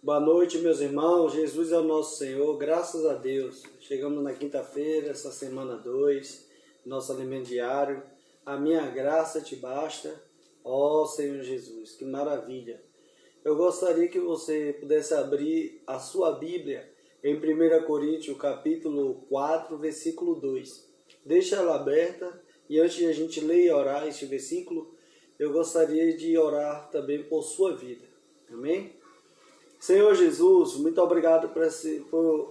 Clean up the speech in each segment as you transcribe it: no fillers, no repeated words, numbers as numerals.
Boa noite, meus irmãos. Jesus é o nosso Senhor, graças a Deus. Chegamos na quinta-feira, essa semana 2, nosso alimento diário. A minha graça te basta, ó Senhor Jesus. Que maravilha! Eu gostaria que você pudesse abrir a sua Bíblia em 1 Coríntios, capítulo 4, versículo 2. Deixa ela aberta e antes de a gente ler e orar este versículo, eu gostaria de orar também por sua vida. Amém? Senhor Jesus, muito obrigado por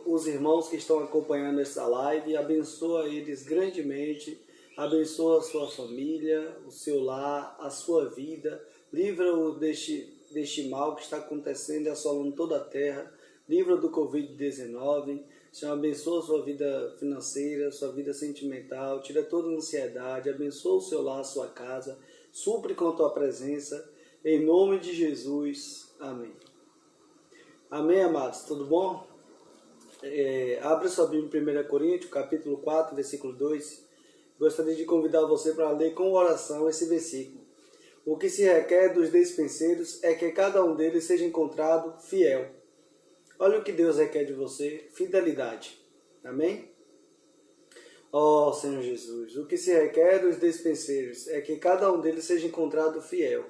os irmãos que estão acompanhando essa live. Abençoa eles grandemente. Abençoa a sua família, o seu lar, a sua vida. Livra-o deste mal que está acontecendo e assolando toda a terra. Livra do Covid-19. Senhor, abençoa a sua vida financeira, sua vida sentimental. Tira toda a ansiedade. Abençoa o seu lar, a sua casa. Supre com a tua presença. Em nome de Jesus. Amém. Amém, amados? Tudo bom? Abra sua Bíblia em 1 Coríntios, capítulo 4, versículo 2. Gostaria de convidar você para ler com oração esse versículo. O que se requer dos despenseiros é que cada um deles seja encontrado fiel. Olha o que Deus requer de você, fidelidade. Amém? Ó Senhor Jesus, o que se requer dos despenseiros é que cada um deles seja encontrado fiel.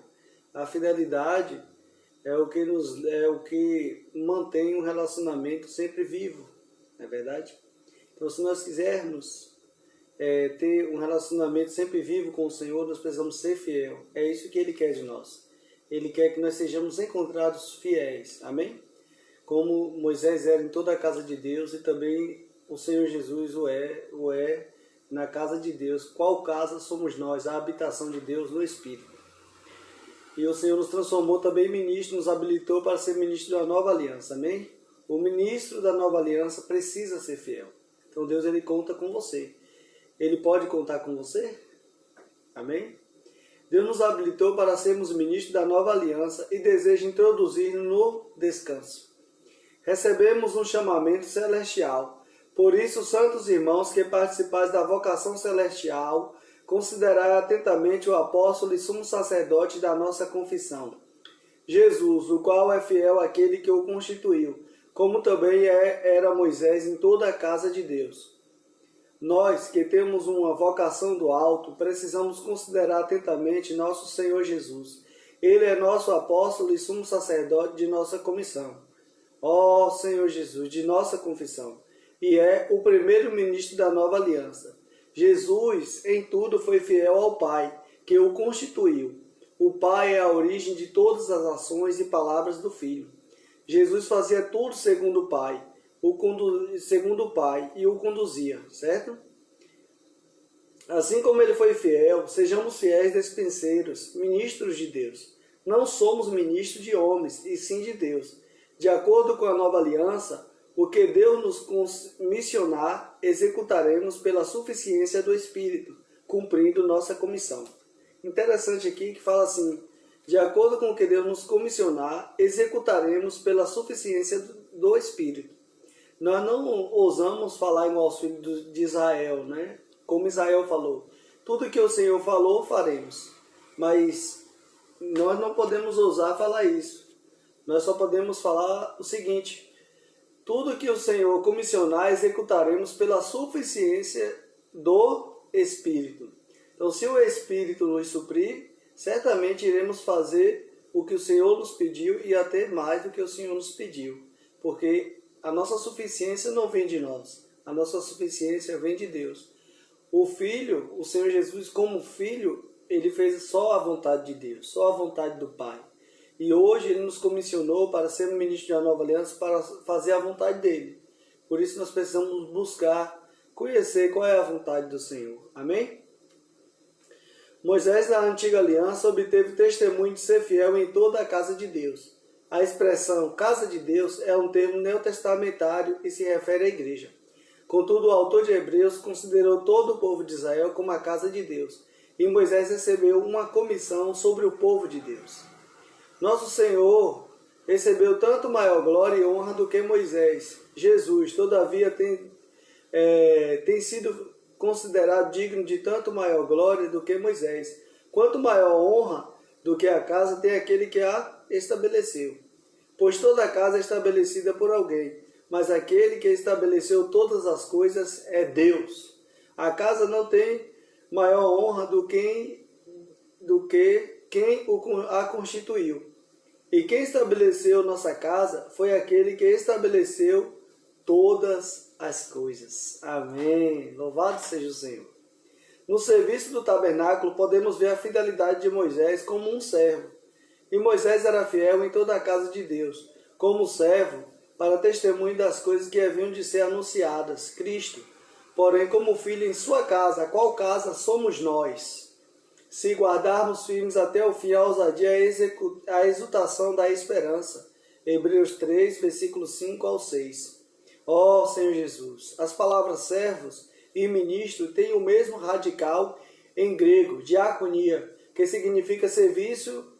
A fidelidade é o que mantém um relacionamento sempre vivo, não é verdade? Então, se nós quisermos ter um relacionamento sempre vivo com o Senhor, nós precisamos ser fiel. É isso que Ele quer de nós. Ele quer que nós sejamos encontrados fiéis, amém? Como Moisés era em toda a casa de Deus e também o Senhor Jesus o é na casa de Deus. Qual casa somos nós? A habitação de Deus no Espírito. E o Senhor nos transformou também em ministro, nos habilitou para ser ministro da nova aliança, amém? O ministro da nova aliança precisa ser fiel. Então Deus, Ele conta com você. Ele pode contar com você? Amém? Deus nos habilitou para sermos ministros da nova aliança e deseja introduzir-nos no descanso. Recebemos um chamamento celestial. Por isso, santos irmãos que participais da vocação celestial, considerai atentamente o apóstolo e sumo sacerdote da nossa confissão, Jesus, o qual é fiel àquele que o constituiu, como também era Moisés em toda a casa de Deus. Nós, que temos uma vocação do alto, precisamos considerar atentamente nosso Senhor Jesus. Ele é nosso apóstolo e sumo sacerdote de nossa comissão. Ó Senhor Jesus, de nossa confissão, e é o primeiro ministro da nova aliança. Jesus, em tudo, foi fiel ao Pai, que o constituiu. O Pai é a origem de todas as ações e palavras do Filho. Jesus fazia tudo segundo o Pai, e o conduzia, certo? Assim como ele foi fiel, sejamos fiéis despenseiros, ministros de Deus. Não somos ministros de homens, e sim de Deus. De acordo com a nova aliança, o que Deus nos comissionar, executaremos pela suficiência do Espírito, cumprindo nossa comissão. Interessante aqui que fala assim, de acordo com o que Deus nos comissionar, executaremos pela suficiência do Espírito. Nós não ousamos falar igual aos filhos de Israel, né? Como Israel falou. Tudo que o Senhor falou, faremos. Mas nós não podemos ousar falar isso. Nós só podemos falar o seguinte: tudo que o Senhor comissionar, executaremos pela suficiência do Espírito. Então, se o Espírito nos suprir, certamente iremos fazer o que o Senhor nos pediu e até mais do que o Senhor nos pediu. Porque a nossa suficiência não vem de nós. A nossa suficiência vem de Deus. O Filho, o Senhor Jesus, como Filho, Ele fez só a vontade de Deus, só a vontade do Pai. E hoje Ele nos comissionou para ser ministro da nova aliança, para fazer a vontade dEle. Por isso nós precisamos buscar, conhecer qual é a vontade do Senhor. Amém? Moisés, na antiga aliança, obteve testemunho de ser fiel em toda a casa de Deus. A expressão casa de Deus é um termo neotestamentário e se refere à igreja. Contudo, o autor de Hebreus considerou todo o povo de Israel como a casa de Deus. E Moisés recebeu uma comissão sobre o povo de Deus. Nosso Senhor recebeu tanto maior glória e honra do que Moisés. Jesus, todavia, tem sido considerado digno de tanto maior glória do que Moisés. Quanto maior honra do que a casa tem aquele que a estabeleceu. pois toda casa é estabelecida por alguém, mas aquele que estabeleceu todas as coisas é Deus. A casa não tem maior honra do que quem a constituiu. E quem estabeleceu nossa casa foi aquele que estabeleceu todas as coisas. Amém. Louvado seja o Senhor. No serviço do tabernáculo, podemos ver a fidelidade de Moisés como um servo. E Moisés era fiel em toda a casa de Deus, como servo, para testemunho das coisas que haviam de ser anunciadas, Cristo. Porém, como filho em sua casa, a qual casa somos nós, se guardarmos firmes até o fim a ousadia, a exultação da esperança. Hebreus 3, versículos 5 ao 6. Ó Senhor Jesus, as palavras servos e ministro têm o mesmo radical em grego, diaconia, que significa serviço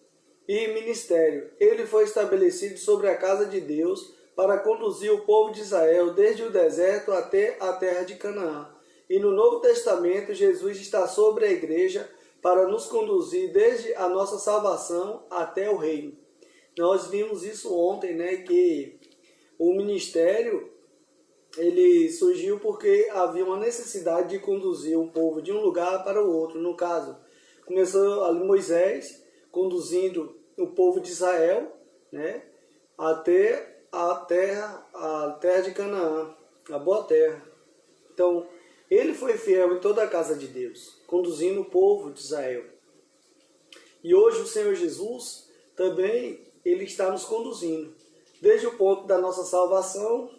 e ministério. Ele foi estabelecido sobre a casa de Deus para conduzir o povo de Israel desde o deserto até a terra de Canaã. E no Novo Testamento, Jesus está sobre a igreja para nos conduzir desde a nossa salvação até o reino. Nós vimos isso ontem, né, que o ministério ele surgiu porque havia uma necessidade de conduzir um povo de um lugar para o outro. No caso, começou ali Moisés conduzindo o povo de Israel, né, até a terra de Canaã, a boa terra. Então, ele foi fiel em toda a casa de Deus, conduzindo o povo de Israel. E hoje o Senhor Jesus também ele está nos conduzindo, desde o ponto da nossa salvação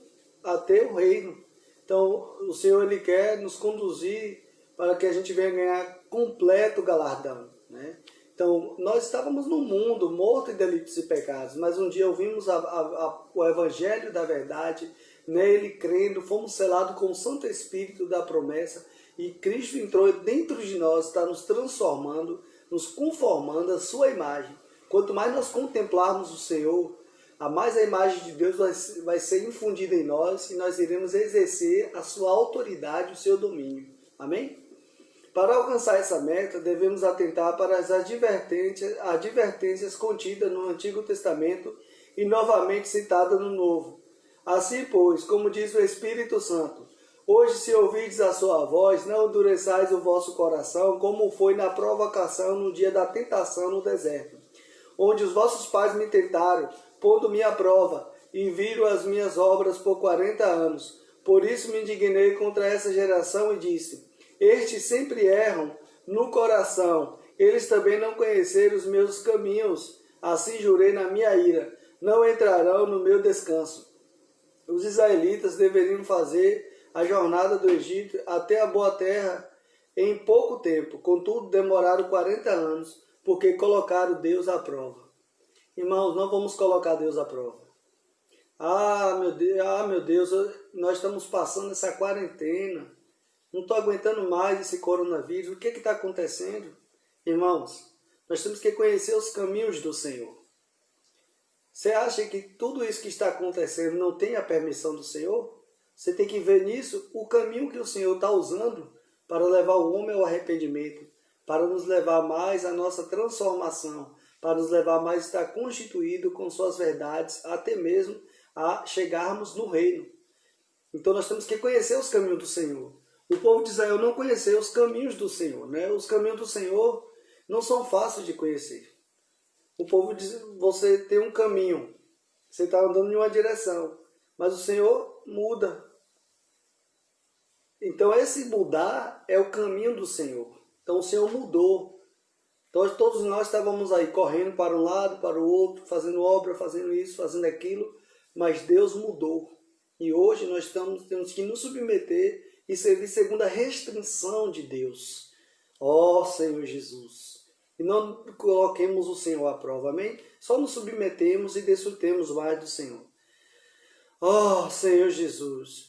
até o reino. Então, o Senhor ele quer nos conduzir para que a gente venha ganhar completo galardão, né? Então, nós estávamos no mundo morto em delitos e pecados, mas um dia ouvimos o Evangelho da verdade, nele crendo, fomos selados com o Santo Espírito da promessa e Cristo entrou dentro de nós, está nos transformando, nos conformando à sua imagem. Quanto mais nós contemplarmos o Senhor, a mais a imagem de Deus vai ser infundida em nós e nós iremos exercer a sua autoridade, o seu domínio. Amém? Para alcançar essa meta, devemos atentar para as advertências contidas no Antigo Testamento e novamente citadas no Novo. Assim, pois, como diz o Espírito Santo, hoje se ouvirdes a sua voz, não endureçais o vosso coração, como foi na provocação no dia da tentação no deserto, onde os vossos pais me tentaram, pondo-me à prova, e viram as minhas obras por 40 anos. Por isso me indignei contra essa geração e disse: estes sempre erram no coração, eles também não conheceram os meus caminhos. Assim jurei na minha ira, não entrarão no meu descanso. Os israelitas deveriam fazer a jornada do Egito até a boa terra em pouco tempo, contudo demoraram 40 anos, porque colocaram Deus à prova. Irmãos, não vamos colocar Deus à prova. Meu Deus, nós estamos passando essa quarentena. Não estou aguentando mais esse coronavírus. O que está acontecendo? Irmãos, nós temos que conhecer os caminhos do Senhor. Você acha que tudo isso que está acontecendo não tem a permissão do Senhor? Você tem que ver nisso o caminho que o Senhor está usando para levar o homem ao arrependimento, para nos levar mais à nossa transformação, para nos levar mais a estar constituído com suas verdades, até mesmo a chegarmos no reino. Então nós temos que conhecer os caminhos do Senhor. O povo de Israel não conheceu os caminhos do Senhor, né? Os caminhos do Senhor não são fáceis de conhecer. O povo diz, você tem um caminho, você está andando em uma direção, mas o Senhor muda. Então esse mudar é o caminho do Senhor. Então o Senhor mudou. Então todos nós estávamos aí correndo para um lado, para o outro, fazendo obra, fazendo isso, fazendo aquilo, mas Deus mudou. E hoje nós temos que nos submeter e servir segundo a restrição de Deus. Ó Senhor Jesus. E não coloquemos o Senhor à prova, amém? Só nos submetemos e desfrutemos mais do Senhor. Ó Senhor Jesus.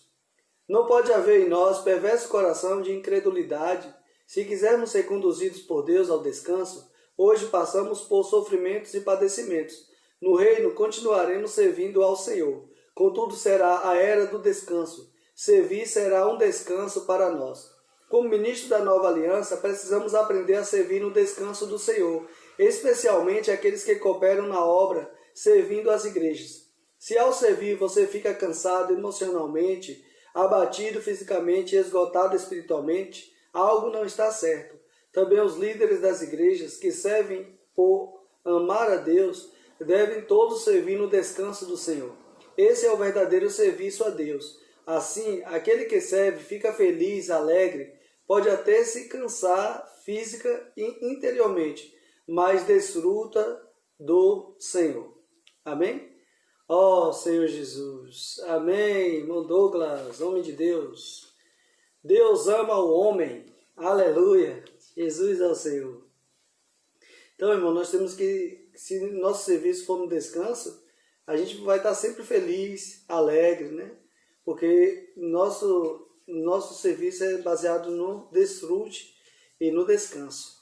Não pode haver em nós perverso coração de incredulidade. Se quisermos ser conduzidos por Deus ao descanso, hoje passamos por sofrimentos e padecimentos. No reino continuaremos servindo ao Senhor. Contudo será a era do descanso. Servir será um descanso para nós. Como ministro da nova aliança, precisamos aprender a servir no descanso do Senhor, especialmente aqueles que cooperam na obra servindo as igrejas. Se ao servir você fica cansado emocionalmente, abatido fisicamente e esgotado espiritualmente, algo não está certo. Também os líderes das igrejas que servem por amar a Deus devem todos servir no descanso do Senhor. Esse é o verdadeiro serviço a Deus. Assim, aquele que serve fica feliz, alegre, pode até se cansar física e interiormente, mas desfruta do Senhor. Amém? Ó Senhor Jesus. Amém. Irmão Douglas, homem de Deus. Deus ama o homem. Aleluia. Jesus é o Senhor. Então, irmão, nós temos que, se nosso serviço for no descanso, a gente vai estar sempre feliz, alegre, né? Porque nosso serviço é baseado no desfrute e no descanso.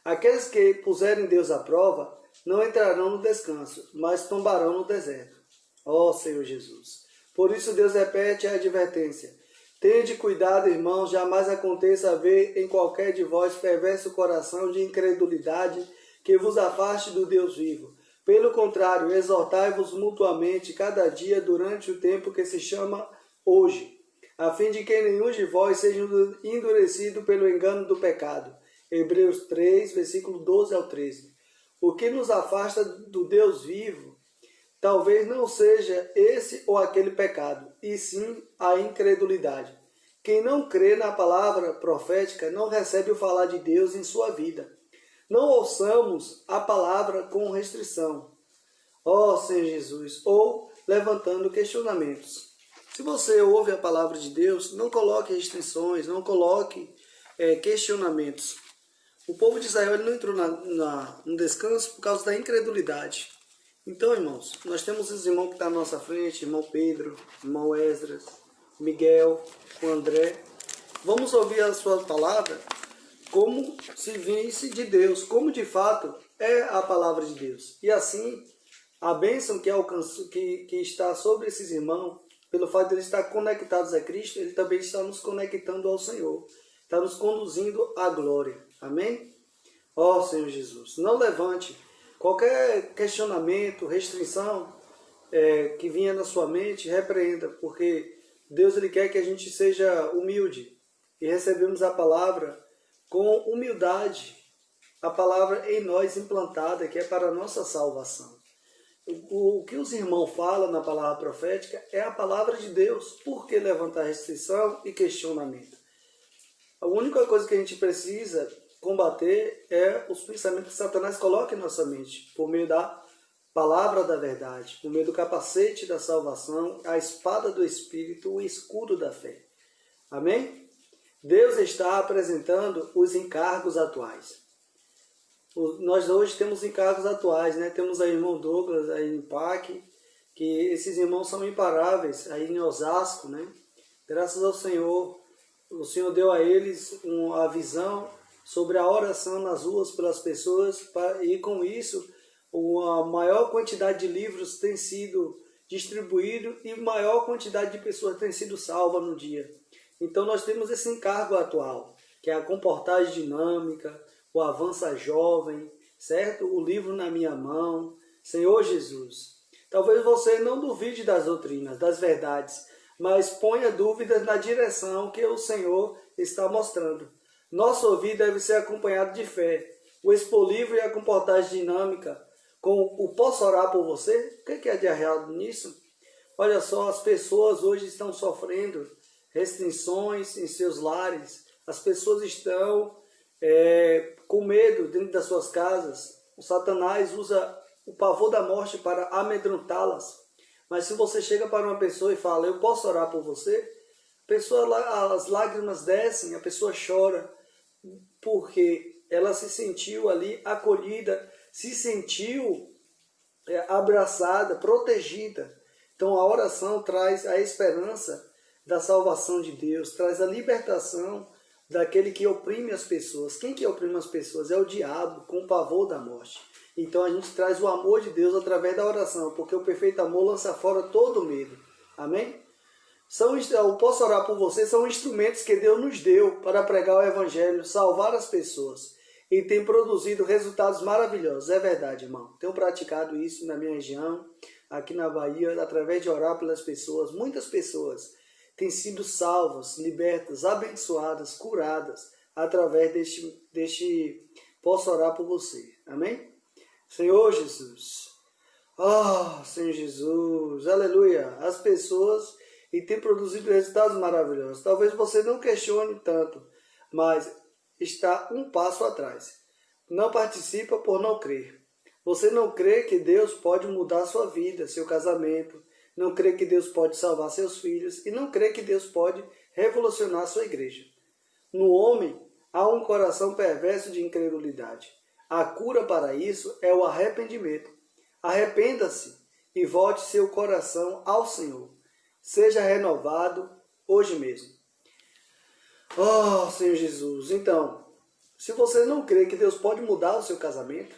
Aqueles que puserem Deus à prova não entrarão no descanso, mas tombarão no deserto. Ó Senhor Jesus. Por isso Deus repete a advertência. Tende cuidado, irmãos, jamais aconteça haver em qualquer de vós perverso coração de incredulidade que vos afaste do Deus vivo. Pelo contrário, exortai-vos mutuamente cada dia durante o tempo que se chama hoje, a fim de que nenhum de vós seja endurecido pelo engano do pecado. Hebreus 3, versículo 12 ao 13. O que nos afasta do Deus vivo talvez não seja esse ou aquele pecado, e sim a incredulidade. Quem não crê na palavra profética não recebe o falar de Deus em sua vida. Não ouçamos a palavra com restrição, ó Senhor Jesus, ou levantando questionamentos. Se você ouve a palavra de Deus, não coloque restrições, não coloque questionamentos. O povo de Israel ele não entrou no descanso por causa da incredulidade. Então, irmãos, nós temos os irmãos que estão à nossa frente, irmão Pedro, irmão Esdras, Miguel, o André. Vamos ouvir a sua palavra como se visse de Deus, como de fato é a palavra de Deus. E assim, a bênção que está sobre esses irmãos, pelo fato de eles estar conectados a Cristo, ele também está nos conectando ao Senhor. Está nos conduzindo à glória. Amém? Ó Senhor Jesus, não levante qualquer questionamento, restrição que vinha na sua mente, repreenda, porque Deus ele quer que a gente seja humilde e recebemos a palavra com humildade, a palavra em nós implantada, que é para a nossa salvação. O que os irmãos falam na palavra profética é a palavra de Deus. Por que levantar restrição e questionamento? A única coisa que a gente precisa combater é os pensamentos que Satanás coloca em nossa mente, por meio da palavra da verdade, por meio do capacete da salvação, a espada do Espírito, o escudo da fé. Amém? Deus está apresentando os encargos atuais. Nós hoje temos encargos atuais, né? Temos aí o irmão Douglas, aí em PAC, que esses irmãos são imparáveis, aí em Osasco, né? Graças ao Senhor, o Senhor deu a eles a visão sobre a oração nas ruas pelas pessoas, e com isso, a maior quantidade de livros tem sido distribuído e maior quantidade de pessoas tem sido salva no dia. Então nós temos esse encargo atual, que é a comportagem dinâmica, o Avança Jovem, certo? O livro na minha mão, Senhor Jesus. Talvez você não duvide das doutrinas, das verdades, mas ponha dúvidas na direção que o Senhor está mostrando. Nosso ouvir deve ser acompanhado de fé. O expor livro e a comportagem dinâmica com o posso orar por você? O que é de errado nisso? Olha só, as pessoas hoje estão sofrendo restrições em seus lares. As pessoas estão com medo dentro das suas casas. O Satanás usa o pavor da morte para amedrontá-las. Mas se você chega para uma pessoa e fala, eu posso orar por você? A pessoa, as lágrimas descem, a pessoa chora, porque ela se sentiu ali acolhida, se sentiu abraçada, protegida. Então a oração traz a esperança da salvação de Deus, traz a libertação daquele que oprime as pessoas. Quem que oprime as pessoas? É o diabo, com o pavor da morte. Então a gente traz o amor de Deus através da oração, porque o perfeito amor lança fora todo medo. Amém? Eu posso orar por você, são instrumentos que Deus nos deu para pregar o Evangelho, salvar as pessoas. e tem produzido resultados maravilhosos. É verdade, irmão. Tenho praticado isso na minha região, aqui na Bahia, através de orar pelas pessoas. Muitas pessoas têm sido salvas, libertas, abençoadas, curadas, através deste posso orar por você. Amém? Senhor Jesus. Senhor Jesus. Aleluia. As pessoas e tem produzido resultados maravilhosos. Talvez você não questione tanto, mas está um passo atrás. Não participa por não crer. Você não crê que Deus pode mudar sua vida, seu casamento, não crê que Deus pode salvar seus filhos e não crê que Deus pode revolucionar sua igreja. No homem há um coração perverso de incredulidade. A cura para isso é o arrependimento. Arrependa-se e volte seu coração ao Senhor. Seja renovado hoje mesmo. Senhor Jesus. Então, se você não crê que Deus pode mudar o seu casamento,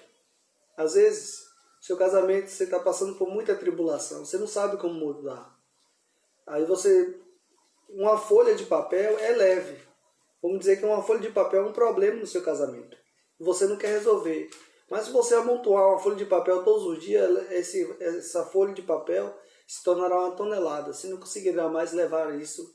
às vezes, seu casamento, você está passando por muita tribulação, você não sabe como mudar. Aí uma folha de papel é leve. Vamos dizer que uma folha de papel é um problema no seu casamento. Você não quer resolver. Mas se você amontoar uma folha de papel todos os dias, essa folha de papel se tornará uma tonelada. Você não conseguirá mais levar isso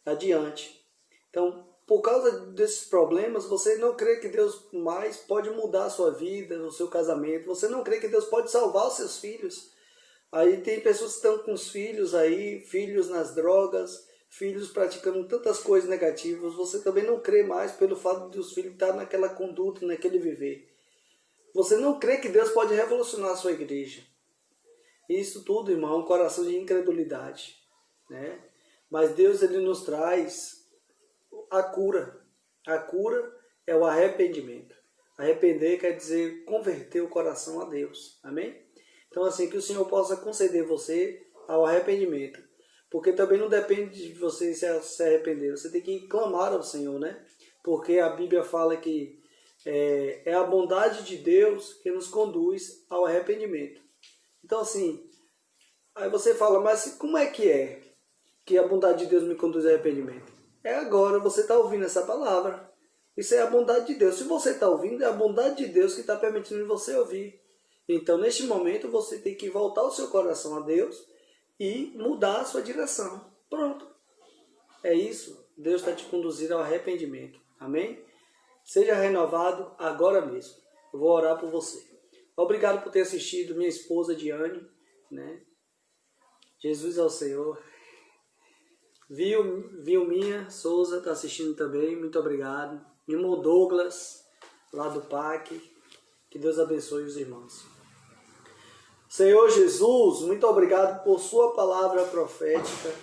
adiante. Então, por causa desses problemas, você não crê que Deus mais pode mudar a sua vida, o seu casamento. Você não crê que Deus pode salvar os seus filhos. Aí tem pessoas que estão com os filhos aí, filhos nas drogas, filhos praticando tantas coisas negativas. Você também não crê mais pelo fato de os filhos estarem naquela conduta, naquele viver. Você não crê que Deus pode revolucionar a sua igreja. Isso tudo, irmão, é um coração de incredulidade, né? Mas Deus, ele nos traz a cura. A cura é o arrependimento. Arrepender quer dizer converter o coração a Deus. Amém? Então, assim, que o Senhor possa conceder você ao arrependimento. Porque também não depende de você se arrepender. Você tem que clamar ao Senhor, né? Porque a Bíblia fala que é a bondade de Deus que nos conduz ao arrependimento. Então, assim, aí você fala, mas como é que a bondade de Deus me conduz ao arrependimento? É agora, você está ouvindo essa palavra. Isso é a bondade de Deus. Se você está ouvindo, é a bondade de Deus que está permitindo você ouvir. Então, neste momento, você tem que voltar o seu coração a Deus e mudar a sua direção. Pronto. É isso. Deus está te conduzindo ao arrependimento. Amém? Seja renovado agora mesmo. Eu vou orar por você. Obrigado por ter assistido, minha esposa Diane, né? Jesus é o Senhor. Vilminha Souza está assistindo também, muito obrigado. Irmão Douglas, lá do PAC. Que Deus abençoe os irmãos. Senhor Jesus, muito obrigado por sua palavra profética.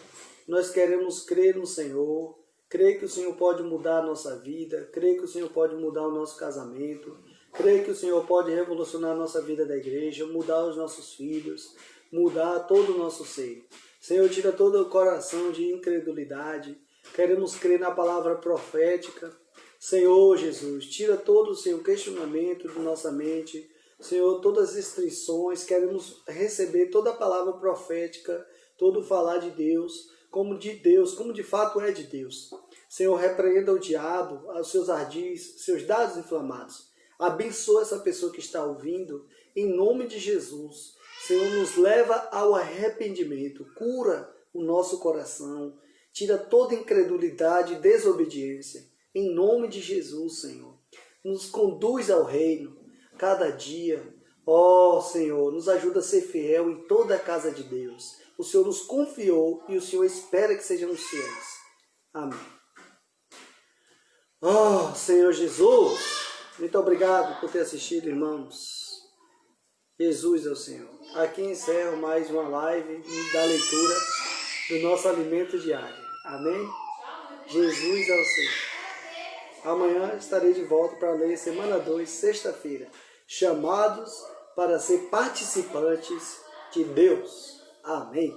Nós queremos crer no Senhor, crer que o Senhor pode mudar a nossa vida, crer que o Senhor pode mudar o nosso casamento, crer que o Senhor pode revolucionar a nossa vida da igreja, mudar os nossos filhos, mudar todo o nosso ser. Senhor, tira todo o coração de incredulidade. Queremos crer na palavra profética. Senhor Jesus, tira todo o seu questionamento de nossa mente. Senhor, todas as restrições, queremos receber toda a palavra profética, todo o falar de Deus, como de fato é de Deus. Senhor, repreenda o diabo, os seus ardis, seus dados inflamados. Abençoa essa pessoa que está ouvindo, em nome de Jesus. Senhor, nos leva ao arrependimento, cura o nosso coração, tira toda incredulidade e desobediência. Em nome de Jesus, Senhor, nos conduz ao reino cada dia. Senhor, nos ajuda a ser fiel em toda a casa de Deus. O Senhor nos confiou e o Senhor espera que sejamos fiéis. Amém. Senhor Jesus, muito obrigado por ter assistido, irmãos. Jesus é o Senhor. Aqui encerro mais uma live da leitura do nosso alimento diário. Amém? Jesus é o Senhor. Amanhã estarei de volta para ler semana 2, sexta-feira. Chamados para ser participantes de Deus. Amém.